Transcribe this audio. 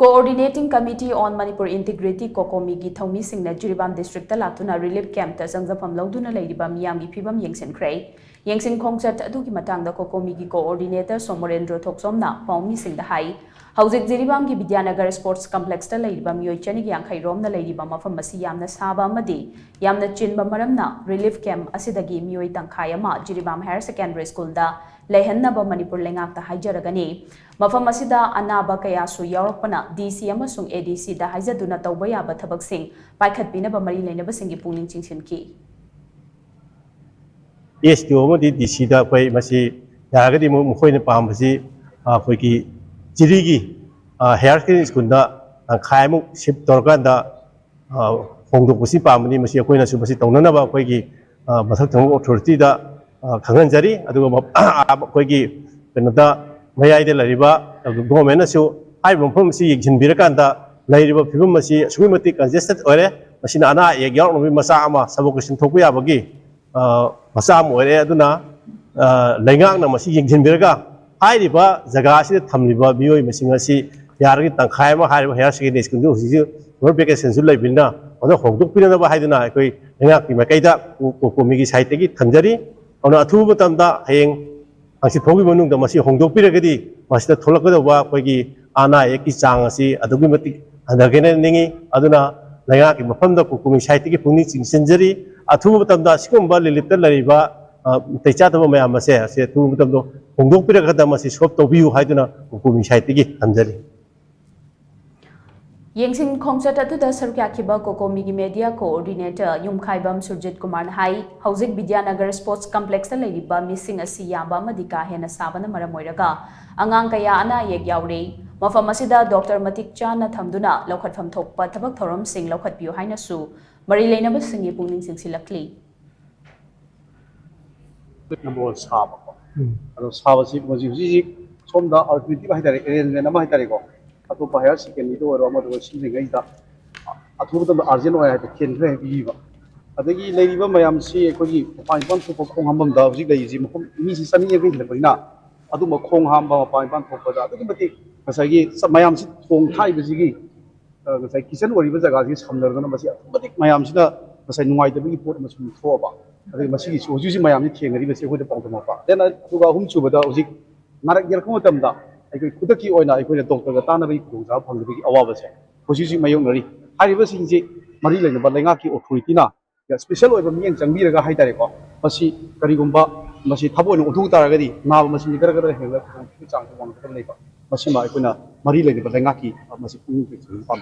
Coordinating Committee on Manipur Integrity Kokomi gi Thomi Singna Jiribam District Latuna Relief Camp ta Sangjapam Lauduna Ladiba Miyam gi Phibam Yengsin Khrei Yengsin Khongchat adugi matangda Kokomi gi coordinator Somorendra Thoksomna Paumi Singda Hai Haujik Jiribam gi Vidyanagar Sports Complex ta Ladiba Miyoi Chani gi Yankhai Rom na Ladiba Mafam Masi Yamna Saba Amadi Yamna Chinba Maramna Relief Camp asidagi Miyoi Tangkhai ama Jiribam Higher Secondary School da Leihannaba Manipur Lengak ta Haijaragani Mafam asida anaba kaya su yaurokpana DC amasung ADC da haijaduna tauba yaba thabaksing paikhatpinaba mari leinaba singi pungning chingsinki STO mo di DC da koi masi yaragadi mo mukhoina pambasi koi ki jirigi hair clinic skunda khai mu ship torkanda hongdok busi pamani masi koina su masi tongnana ba koi ki mathak thong authority da khangan jari aduga koi ki penada mayai de lariba government su ai bomphom si yinbirkanda lariba phibum masi sugimati congested ore masina ana ek yaw no masa ama sabokusin thokpu yabagi masa am ore aduna laingak na masi yinbirga ai riba jaga asi thamliba miyoi masinga si yargi tangkhai ma hariba hair secondary school du si gor vacation su laibina oda hongdok pinana ba haiduna koi laingak ki makaida komi gi site gi thanjari ona athu matamda hayeng Angsi thogi manung da masi hongdok piragadi masida tholakadaba koigi ana eki chang asi adugi mati andagene ningi aduna langa ki mafamda kukumi site ki pungni chingsinjari athu matamda sikumba lilipta lariba teicha taba mayam ase ase athu matamdo hongdok piragada masi sop tobiu haiduna kukumi site ki anjari Yengsin Khongchat atuda sarukyakiba Kokomi gi media coordinator Yumkhaibam Surjit Kumar Hai Haujik Vidyanagar Sports Complex ta leriba missing asi yamba madika hena sabana maramoiraga angang kaya ana yek yaure mafam asida Dr Matik Chana thamduna lokhatfam thokpa thabak thorom sing lokhatpiu haina su mari leinaba singi pungning singsilakli number saba ado saba si moji somda alternative haidare arrangement ama haidare ko ato higher secondary do ro amado singai da athuba da arjen oya ta ken re biba adagi leiriba mayam si ekogi pai pan thu khong hambam da hujik dai ji mkhom mi si sami ye ge barina adu ma khong hamba pai pan thu da adu mati kasagi mayam si thong thai bi gi kasai kitchen ori ba jaga ji samnar na masi mati mayam si da kasai nungai da bi pot ma sum tho ba adagi masi gi soju si mayam ni thengari ba se ko da pong ma pa then atuga hum chu ba da hujik narak yer khom tam da ai kuda ki oina ai koina doctor ga tana bai khungja phangbi awaba se hosi mayong nari hariba singji mari leina ba lenga ki authority na ya special oiba miyeng changbi raga hai tare ko masi karigumba masi thabo no uthu taragadi na masi gara gara hela ki chang ko wang ko nei ba masi ma ai koina mari leina ba lenga ki masi pung ki pam